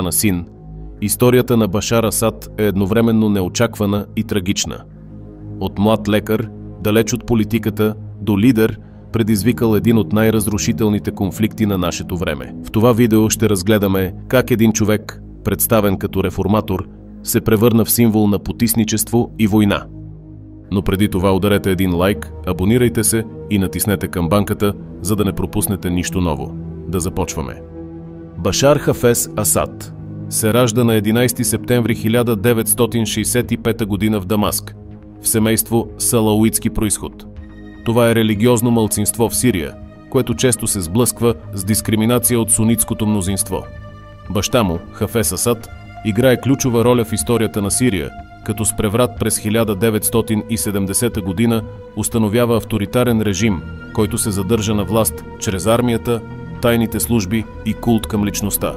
баща на син, историята на Башар Асад е едновременно неочаквана и трагична. От млад лекар, далеч от политиката, до лидер, предизвикал един от най-разрушителните конфликти на нашето време. В това видео ще разгледаме как един човек, представен като реформатор, се превърна в символ на потисничество и война. Но преди това ударете един лайк, абонирайте се и натиснете камбанката, за да не пропуснете нищо ново. Да започваме. Башар Хафез Асад се ражда на 11 септември 1965 г. в Дамаск, в семейство с алауитски произход. Това е религиозно малцинство в Сирия, което често се сблъсква с дискриминация от сунитското мнозинство. Баща му, Хафез Асад, играе ключова роля в историята на Сирия, като с преврат през 1970 година установява авторитарен режим, който се задържа на власт чрез армията, тайните служби и култ към личността.